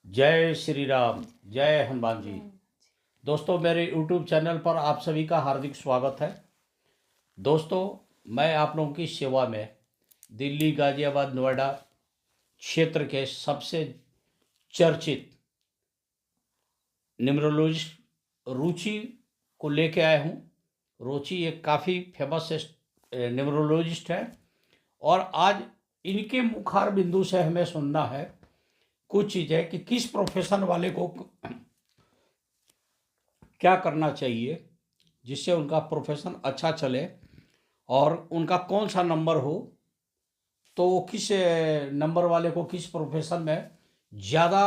जय श्री राम। जय हनुमान जी। दोस्तों, मेरे यूट्यूब चैनल पर आप सभी का हार्दिक स्वागत है। दोस्तों, मैं आप लोगों की सेवा में दिल्ली, गाजियाबाद, नोएडा क्षेत्र के सबसे चर्चित न्यूमरोलॉजिस्ट रुचि को लेके आया हूँ। रुचि एक काफ़ी फेमस न्यूमरोलॉजिस्ट है और आज इनके मुखार बिंदु से हमें सुनना है कुछ चीज़ें कि किस प्रोफेशन वाले को क्या करना चाहिए जिससे उनका प्रोफेशन अच्छा चले और उनका कौन सा नंबर हो तो वो किस नंबर वाले को किस प्रोफेशन में ज़्यादा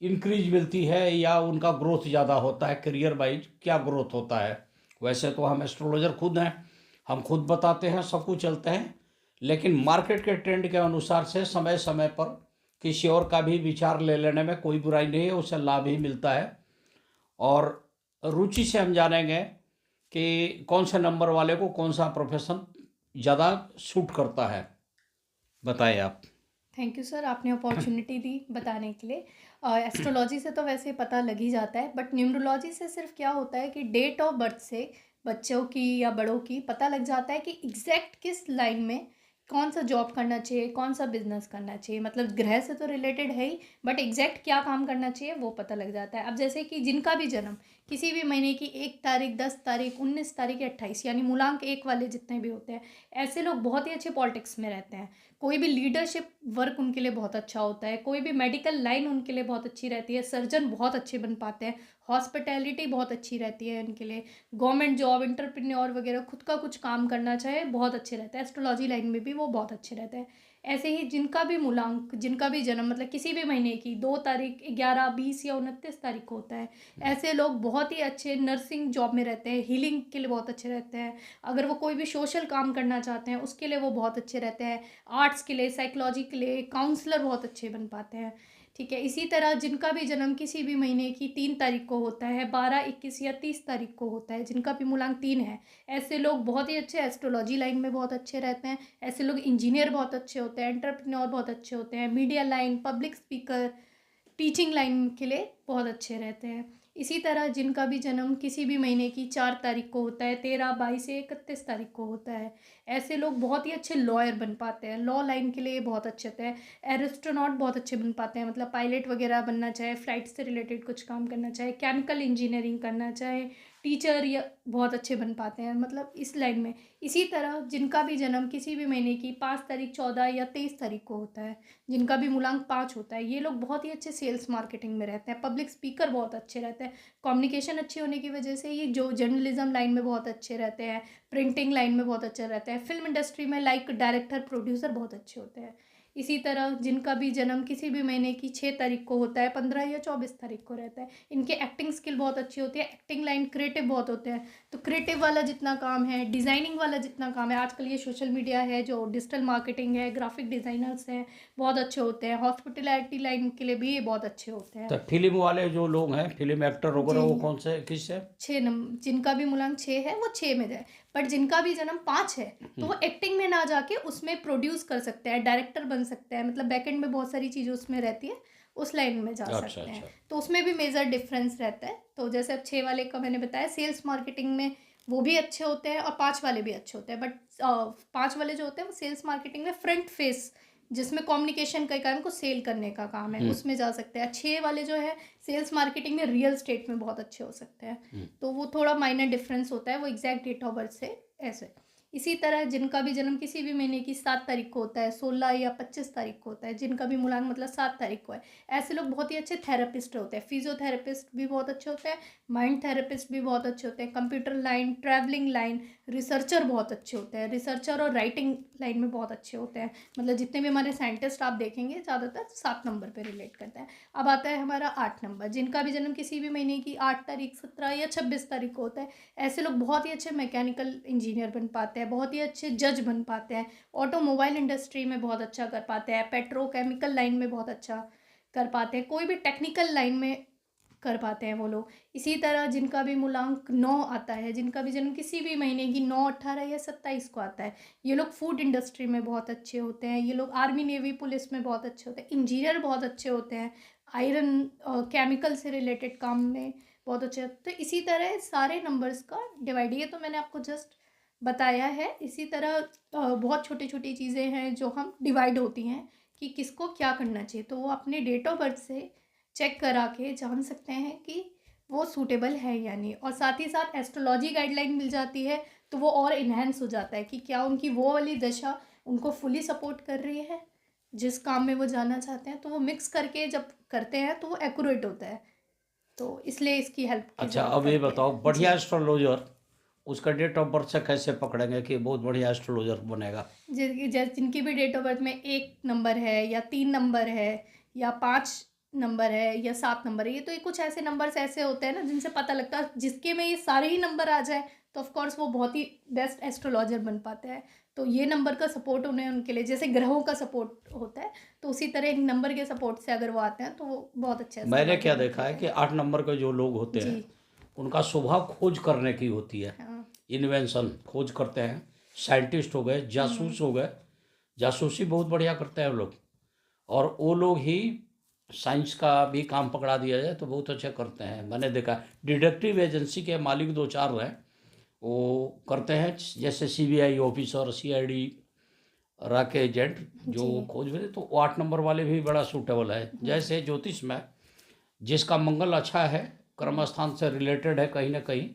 इंक्रीज मिलती है या उनका ग्रोथ ज़्यादा होता है, करियर वाइज क्या ग्रोथ होता है। वैसे तो हम एस्ट्रोलॉजर खुद हैं, हम खुद बताते हैं, सब कुछ चलते हैं, लेकिन मार्केट के ट्रेंड के अनुसार से समय समय पर किसी और का भी विचार ले लेने में कोई बुराई नहीं है, उससे लाभ ही मिलता है। और रुचि से हम जानेंगे कि कौन से नंबर वाले को कौन सा प्रोफेशन ज़्यादा सूट करता है। बताएं आप। थैंक यू सर, आपने अपॉर्चुनिटी दी बताने के लिए। एस्ट्रोलॉजी से तो वैसे पता लग ही जाता है, बट न्यूमरोलॉजी से सिर्फ क्या होता है कि डेट ऑफ बर्थ से बच्चों की या बड़ों की पता लग जाता है कि एग्जैक्ट किस लाइन में कौन सा जॉब करना चाहिए, कौन सा बिजनेस करना चाहिए। मतलब ग्रह से तो रिलेटेड है ही, बट एग्जैक्ट क्या काम करना चाहिए वो पता लग जाता है। अब जैसे कि जिनका भी जन्म किसी भी महीने की 1 तारीख, 10 तारीख, 19 तारीख या 28 यानी मूलांक 1 वाले जितने भी होते हैं, ऐसे लोग बहुत ही अच्छे पॉलिटिक्स में रहते हैं। कोई भी लीडरशिप वर्क उनके लिए बहुत अच्छा होता है, कोई भी मेडिकल लाइन उनके लिए बहुत अच्छी रहती है, सर्जन बहुत अच्छे बन पाते हैं, हॉस्पिटैलिटी बहुत अच्छी रहती है उनके लिए, गवर्नमेंट जॉब, एंटरप्रेन्योर वगैरह खुद का कुछ काम करना चाहे बहुत अच्छे रहते हैं। एस्ट्रोलॉजी लाइन में भी वो बहुत अच्छे रहते हैं। ऐसे ही जिनका भी मूलांक, जिनका भी जन्म मतलब किसी भी महीने की 2 तारीख, 11, 20 या 29 तारीख को होता है, ऐसे लोग बहुत ही अच्छे नर्सिंग जॉब में रहते हैं, हीलिंग के लिए बहुत अच्छे रहते हैं। अगर वो कोई भी सोशल काम करना चाहते हैं उसके लिए वो बहुत अच्छे रहते हैं। आर्ट्स के लिए, साइकोलॉजी के लिए काउंसलर बहुत अच्छे बन पाते हैं। ठीक है, इसी तरह जिनका भी जन्म किसी भी महीने की 3 तारीख को होता है, 12, 21 या 30 तारीख को होता है, जिनका भी मूलांक 3 है, ऐसे लोग बहुत ही अच्छे एस्ट्रोलॉजी लाइन में बहुत अच्छे रहते हैं। ऐसे लोग इंजीनियर बहुत अच्छे होते हैं, एंटरप्रेन्योर बहुत अच्छे होते हैं, media line, public speaker, teaching line के लिए बहुत अच्छे रहते हैं। इसी तरह जिनका भी जन्म किसी भी महीने की 4 तारीख को होता है, 13, 22 से 31 तारीख को होता है, ऐसे लोग बहुत ही अच्छे लॉयर बन पाते हैं। लॉ लाइन के लिए बहुत अच्छे होते हैं। एरोस्ट्रोनॉट बहुत अच्छे बन पाते हैं, मतलब पायलट वगैरह बनना चाहे, फ्लाइट से रिलेटेड कुछ काम करना चाहे, केमिकल इंजीनियरिंग करना चाहे, टीचर या बहुत अच्छे बन पाते हैं, मतलब इस लाइन में। इसी तरह जिनका भी जन्म किसी भी महीने की 5 तारीख, 14 या 23 तारीख को होता है, जिनका भी मूलांक 5 होता है, ये लोग बहुत ही अच्छे सेल्स मार्केटिंग में रहते हैं, पब्लिक स्पीकर बहुत अच्छे रहते हैं। कम्युनिकेशन अच्छी होने की वजह से ये जो जर्नलिज्म लाइन में बहुत अच्छे रहते हैं, प्रिंटिंग लाइन में बहुत अच्छे रहते हैं, फिल्म इंडस्ट्री में लाइक डायरेक्टर, प्रोड्यूसर बहुत अच्छे होते हैं। इसी तरह जिनका भी जन्म किसी भी महीने की 6 तारीख को होता है, 15 या 24 तारीख को रहता है, इनके एक्टिंग स्किल बहुत अच्छी होती है, एक्टिंग लाइन, क्रिएटिव बहुत होते हैं। तो क्रिएटिव वाला जितना काम है, डिज़ाइनिंग वाला जितना काम है, आजकल ये सोशल मीडिया है, जो डिजिटल मार्केटिंग है, ग्राफिक डिज़ाइनर्स हैं, बहुत अच्छे होते हैं। हॉस्पिटैलिटी लाइन के लिए भी ये बहुत अच्छे होते हैं। तो फिल्म वाले जो लोग हैं, फिल्म एक्टर वगैरह, जी, वो कौन से किस से? 6 नंबर जिनका भी मूलांक 6 है वो 6 में जाए। बट जिनका भी जन्म 5 है तो वो एक्टिंग में ना जाके उसमें प्रोड्यूस कर सकते हैं, डायरेक्टर बन सकते हैं, मतलब बैकएंड में बहुत सारी चीज़ें उसमें रहती है, उस लाइन में जा अच्छा सकते हैं। अच्छा। तो उसमें भी मेजर डिफरेंस रहता है। तो जैसे अब 6 वाले का मैंने बताया, सेल्स मार्केटिंग में वो भी अच्छे होते हैं और 5 वाले भी अच्छे होते हैं। बट 5 वाले जो होते हैं वो सेल्स मार्केटिंग में फ्रंट फेस, जिसमें कम्युनिकेशन का काम को सेल करने का काम है, उसमें जा सकते हैं। 6 वाले जो है सेल्स मार्केटिंग में रियल स्टेट में बहुत अच्छे हो सकते हैं। तो वो थोड़ा माइनर डिफरेंस होता है, वो एग्जैक्ट डेट ऑफ बर्थ से ऐसे। इसी तरह जिनका भी जन्म किसी भी महीने की 7 तारीख को होता है, 16 या 25 तारीख को होता है, जिनका भी मूलांक मतलब 7 तारीख को है, ऐसे लोग बहुत ही अच्छे थेरेपिस्ट होते हैं। फिजियोथेरेपिस्ट भी बहुत अच्छे होते हैं, माइंड थेरेपिस्ट भी बहुत अच्छे होते हैं, computer line, travelling line, researcher बहुत अच्छे होते हैं। रिसर्चर और राइटिंग लाइन में बहुत अच्छे होते हैं। मतलब जितने भी हमारे साइंटिस्ट आप देखेंगे ज़्यादातर 7 नंबर पे रिलेट करते हैं। अब आता है हमारा 8 नंबर, जिनका भी जन्म किसी भी महीने की 8 तारीख, 17 या 26 तारीख को होता है, ऐसे लोग बहुत ही अच्छे मैकेनिकल इंजीनियर बन पाते हैं, बहुत ही अच्छे जज बन पाते हैं, ऑटोमोबाइल इंडस्ट्री में बहुत अच्छा कर पाते हैं, पेट्रोकेमिकल लाइन में बहुत अच्छा कर पाते हैं, कोई भी टेक्निकल लाइन में कर पाते हैं वो लोग। इसी तरह जिनका भी मूलांक 9 आता है, जिनका भी जन्म किसी भी महीने की 9, 18 या 27 को आता है, ये लोग फूड इंडस्ट्री में बहुत अच्छे होते हैं, ये लोग आर्मी, नेवी, पुलिस में बहुत अच्छे होते हैं, इंजीनियर बहुत अच्छे होते हैं, आयरन केमिकल से रिलेटेड काम में बहुत अच्छे। तो इसी तरह सारे नंबर्स का डिवाइड, ये तो मैंने आपको जस्ट बताया है। इसी तरह बहुत छोटी छोटी चीज़ें हैं जो हम डिवाइड होती हैं कि किसको क्या करना चाहिए, तो वो अपने डेट ऑफ बर्थ से चेक करा के जान सकते हैं कि वो सूटेबल है या नहीं। और साथ ही साथ एस्ट्रोलॉजी गाइडलाइन मिल जाती है तो वो और इन्हेंस हो जाता है कि क्या उनकी वो वाली दशा उनको फुली सपोर्ट कर रही है जिस काम में वो जाना चाहते हैं। तो वो मिक्स करके जब करते हैं तो वो एक्यूरेट होता है, तो इसलिए इसकी हेल्प की अच्छा, ज़रूरत अब ये पड़ती बताओ, है जी। बढ़िया एस्ट्रोलॉजर उसका डेट ऑफ बर्थ से कैसे पकड़ेंगे कि बहुत बढ़िया एस्ट्रोलॉजर बनेगा? जिनकी भी डेट ऑफ बर्थ में 1 नंबर है या 3 नंबर है या 5 नंबर है या 7 नंबर है, ये तो ये कुछ ऐसे नंबर्स ऐसे होते हैं ना जिनसे पता लगता है, जिसके में ये सारे ही नंबर आ जाए तो ऑफ कोर्स वो बहुत ही बेस्ट एस्ट्रोलॉजर बन पाते हैं। तो ये नंबर का सपोर्ट उन्हें उनके लिए जैसे ग्रहों का सपोर्ट होता है, तो उसी तरह इन नंबर के सपोर्ट से अगर वो आते हैं तो वो बहुत अच्छे मैंने एस्ट्रोलॉजर क्या बन देखा है पाते कि हैं 8 नंबर के जो लोग होते जी। हैं उनका स्वभाव खोज करने की होती है। हाँ। इन्वेंशन खोज करते हैं, साइंटिस्ट हो गए, जासूस हो गए, जासूसी बहुत बढ़िया करते हैं वो लोग। और वो लोग ही साइंस का भी काम पकड़ा दिया जाए तो बहुत अच्छे करते हैं। मैंने देखा डिटेक्टिव एजेंसी के मालिक 2-4 हैं, वो करते हैं, जैसे सीबीआई ऑफिसर, सीआईडी रा के एजेंट जो जी। खोज में, तो वो 8 नंबर वाले भी बड़ा सूटेबल है। जैसे ज्योतिष में जिसका मंगल अच्छा है, कर्म स्थान से रिलेटेड है कहीं ना कहीं,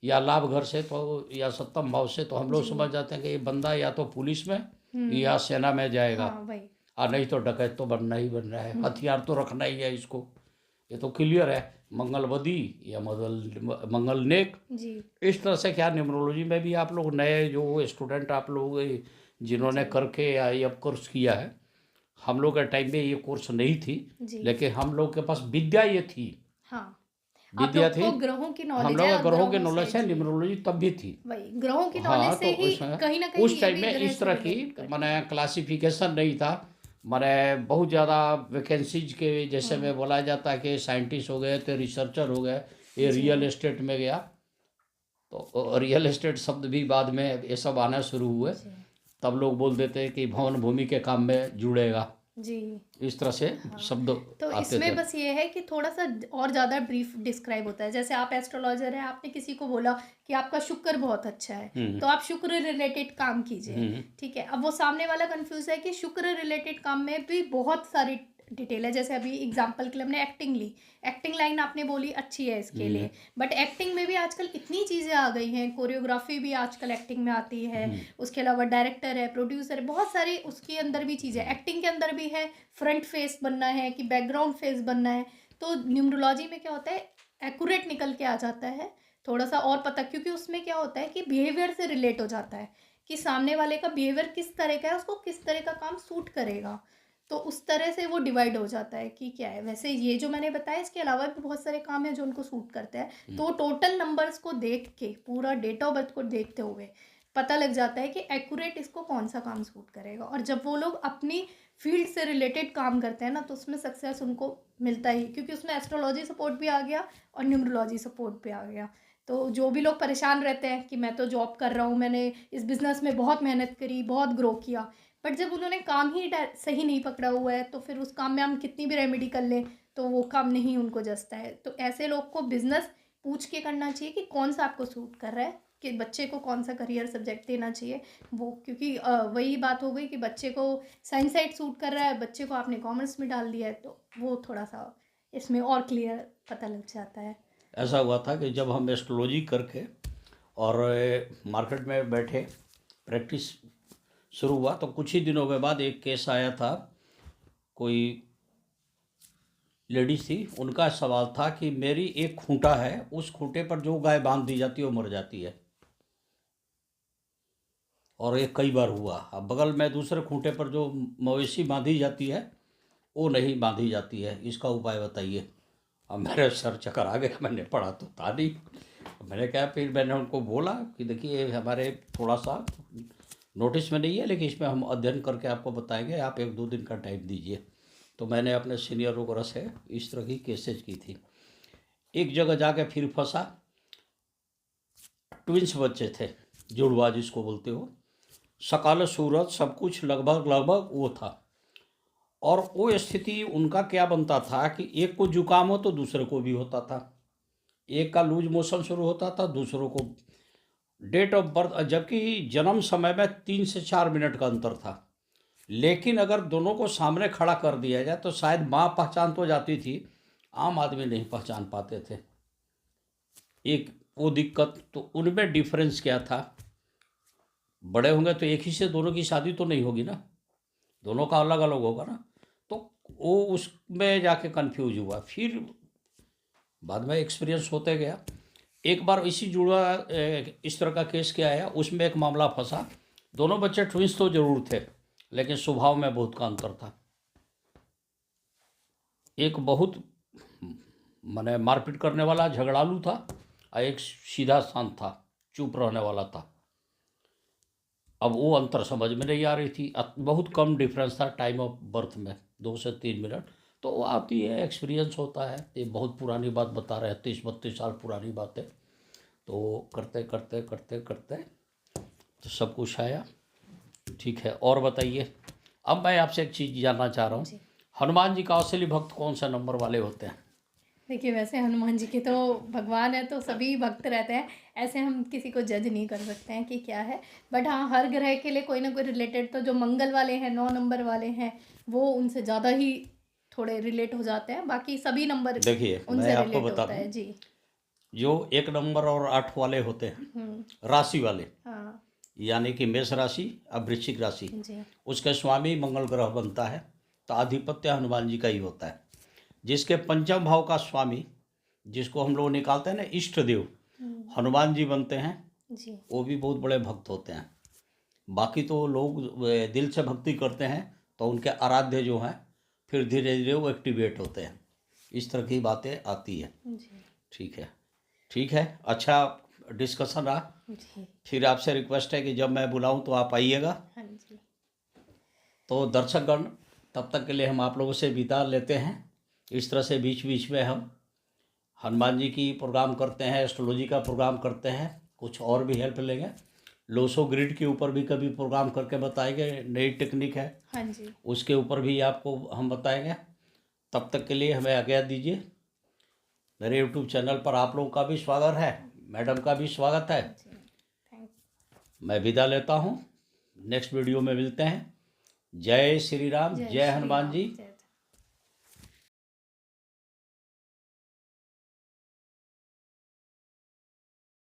या लाभ घर से, तो या सप्तम भाव से, तो हम लोग जी। समझ जाते हैं कि ये बंदा या तो पुलिस में हम्म। या सेना में जाएगा, हाँ वही। और नहीं तो डकैत तो बनना ही बन रहा है, हथियार तो रखना ही है इसको। ये तो क्लियर है, मंगलवदी या मंगल नेक। जी। इस तरह से क्या न्यूमरोलॉजी में भी आप लोग नए जो स्टूडेंट आप लोग जिन्होंने जी। करके या ये अब कोर्स किया है, हम लोग के टाइम में ये कोर्स नहीं थी, जी। लेकिन हम लोग के पास विद्या ये थी, हाँ, आप विद्या लोग थी। को ग्रहों की हम नॉलेज लोग है के और ग्रहों के ग्रहों से नॉलेज है, जी न्यूमरोलॉजी तब भी थी। वही ग्रहों की हाँ, नॉलेज तो से ही कहीं ना कहीं उस ये टाइम भी में ग्रह इस से तरह की रिलेट करते मैंने हैं। क्लासिफिकेशन नहीं था। मैंने बहुत ज़्यादा वैकेंसीज के, जैसे में बोला जाता है कि साइंटिस्ट हो गए तो रिसर्चर हो गए, ये जी। रियल एस्टेट में गया, तो रियल एस्टेट शब्द भी बाद में ये सब आना शुरू हुए, जी। तब लोग बोल देते हैं कि भवन भूमि के काम में जुड़ेगा, जी। इस तरह से हाँ, शब्द तो आते थे। इसमें बस ये है कि थोड़ा सा और ज़्यादा ब्रीफ डिस्क्राइब होता है। जैसे आप एस्ट्रोलॉजर हैं, आपने किसी को बोला कि आपका शुक्र बहुत अच्छा है, तो आप शुक्र रिलेटेड काम कीजिए, ठीक है। अब वो सामने वाला कंफ्यूज है कि शुक्र रिलेटेड काम में भी बहुत सारी डिटेल है। जैसे अभी एग्जांपल के लिए हमने एक्टिंग ली, एक्टिंग लाइन आपने बोली अच्छी है इसके लिए, बट एक्टिंग में भी आजकल इतनी चीज़ें आ गई हैं, कोरियोग्राफी भी आजकल एक्टिंग में आती है, उसके अलावा डायरेक्टर है, प्रोड्यूसर है, बहुत सारी उसके अंदर भी चीज़ें एक्टिंग के अंदर भी है। फ्रंट फेस बनना है कि बैकग्राउंड फेस बनना है, तो न्यूमरोलॉजी में क्या होता है, एक्यूरेट निकल के आ जाता है थोड़ा सा और पता, क्योंकि उसमें क्या होता है कि बिहेवियर से रिलेट हो जाता है कि सामने वाले का बिहेवियर किस तरह का है, उसको किस तरह का काम सूट करेगा, तो उस तरह से वो डिवाइड हो जाता है कि क्या है। वैसे ये जो मैंने बताया, इसके अलावा भी बहुत सारे काम हैं जो उनको सूट करते हैं, तो टोटल नंबर्स को देख के, पूरा डेट ऑफ बर्थ को देखते हुए पता लग जाता है कि एक्यूरेट इसको कौन सा काम सूट करेगा। और जब वो लोग अपनी फील्ड से रिलेटेड काम करते हैं ना, तो उसमें सक्सेस उनको मिलता ही, क्योंकि उसमें एस्ट्रोलॉजी सपोर्ट भी आ गया और न्यूमरोलॉजी सपोर्ट भी आ गया। तो जो भी लोग परेशान रहते हैं कि मैं तो जॉब कर रहा हूँ, मैंने इस बिज़नेस में बहुत मेहनत करी, बहुत ग्रो किया, बट जब उन्होंने काम ही सही नहीं पकड़ा हुआ है, तो फिर उस काम में हम कितनी भी रेमेडी कर लें तो वो काम नहीं उनको जचता है। तो ऐसे लोग को बिज़नेस पूछ के करना चाहिए कि कौन सा आपको सूट कर रहा है, कि बच्चे को कौन सा करियर सब्जेक्ट देना चाहिए वो, क्योंकि वही बात हो गई कि बच्चे को साइंस साइड सूट कर रहा है, बच्चे को आपने कॉमर्स में डाल दिया है, तो वो थोड़ा सा इसमें और क्लियर पता लग जाता है। ऐसा हुआ था कि जब हम एस्ट्रोलॉजी करके और मार्केट में बैठे, प्रैक्टिस शुरू हुआ, तो कुछ ही दिनों के बाद एक केस आया था। कोई लेडीज थी, उनका सवाल था कि मेरी एक खूंटा है, उस खूंटे पर जो गाय बांध दी जाती है वो मर जाती है, और ये कई बार हुआ। अब बगल में दूसरे खूंटे पर जो मवेशी बांधी जाती है वो नहीं बांधी जाती है, इसका उपाय बताइए। अब मेरे सर चक्कर आ गया, मैंने पढ़ा तो था नहीं। मैंने कहा, फिर मैंने उनको बोला कि देखिए हमारे थोड़ा सा नोटिस में नहीं है, लेकिन इसमें हम अध्ययन करके आपको बताएंगे, आप 1-2 दिन का टाइम दीजिए। तो मैंने अपने सीनियर वगैरह से इस तरह की केसेज की थी। एक जगह जाके फिर फंसा, ट्विंस बच्चे थे, जुड़वा जिसको बोलते हो, सकाल सूरत सब कुछ लगभग लगभग वो था, और वो स्थिति उनका क्या बनता था कि एक को जुकाम हो तो दूसरे को भी होता था, एक का लूज मोशन शुरू होता था, दूसरों को डेट ऑफ बर्थ, जबकि जन्म समय में 3 से 4 मिनट का अंतर था। लेकिन अगर दोनों को सामने खड़ा कर दिया जाए तो शायद माँ पहचान तो जाती थी, आम आदमी नहीं पहचान पाते थे। एक वो दिक्कत, तो उनमें डिफरेंस क्या था, बड़े होंगे तो एक ही से दोनों की शादी तो नहीं होगी ना, दोनों का अलग अलग होगा ना। तो वो उसमें जाके कंफ्यूज हुआ। फिर बाद में एक्सपीरियंस होते गया। एक बार इसी जुड़ा इस तरह का केस क्या आया, उसमें एक मामला फंसा। दोनों बच्चे ट्विंस तो जरूर थे, लेकिन स्वभाव में बहुत का अंतर था। एक बहुत माने मारपीट करने वाला झगड़ालू था और एक सीधा शांत था, चुप रहने वाला था। अब वो अंतर समझ में नहीं आ रही थी। बहुत कम डिफरेंस था टाइम ऑफ बर्थ में, 2 से 3 मिनट। तो वो आती है, एक्सपीरियंस होता है। ये बहुत पुरानी बात बता रहे हैं, 30-32 साल पुरानी बात है। तो करते करते करते करते तो सब कुछ आया। ठीक है, और बताइए। अब मैं आपसे एक चीज़ जानना चाह रहा हूँ, जी। हनुमान जी का असली भक्त कौन सा नंबर वाले होते हैं? देखिए, वैसे हनुमान जी के तो भगवान है तो सभी भक्त रहते हैं, ऐसे हम किसी को जज नहीं कर सकते हैं कि क्या है। बट हाँ, हर ग्रह के लिए कोई ना कोई रिलेटेड, तो जो मंगल वाले हैं, 9 नंबर वाले हैं, वो उनसे ज़्यादा ही थोड़े रिलेट हो जाते हैं। बाकी सभी नंबर देखिए, मैं उनसे आपको रिलेट बता होता दूं, है। जी। जो 1 नंबर और 8 वाले होते हैं, हम्म। राशि वाले, हाँ। यानी कि मेष राशि और वृश्चिक राशि, जी। उसका स्वामी मंगल ग्रह बनता है, तो आधिपत्य हनुमान जी का ही होता है। जिसके पंचम भाव का स्वामी, जिसको हम लोग निकालते हैं ना इष्ट देव, हनुमान जी बनते हैं। जी। वो भी बहुत बड़े भक्त होते हैं। बाकी तो लोग दिल से भक्ति करते हैं तो उनके आराध्य जो हैं फिर धीरे धीरे वो एक्टिवेट होते हैं। इस तरह की बातें आती है। जी। ठीक है, ठीक है, अच्छा डिस्कशन रहा। जी। फिर आपसे रिक्वेस्ट है कि जब मैं बुलाऊं तो आप आइएगा। हाँ जी। तो दर्शकगण, तब तक के लिए हम आप लोगों से विदा लेते हैं। इस तरह से बीच बीच में हम हनुमान जी की प्रोग्राम करते हैं, एस्ट्रोलॉजी का प्रोग्राम करते हैं, कुछ और भी हेल्प लेंगे। लोसो ग्रिड के ऊपर भी कभी प्रोग्राम करके बताएंगे, नई टेक्निक है, हाँ जी। उसके ऊपर भी आपको हम बताएंगे। तब तक के लिए हमें आज्ञा दीजिए। मेरे यूट्यूब चैनल पर आप लोगों का भी स्वागत है, मैडम का भी स्वागत है। जी। थैंक मैं विदा लेता हूँ, नेक्स्ट वीडियो में मिलते हैं। जय श्री राम, जय जय श्री हनुमान राम। जी। जय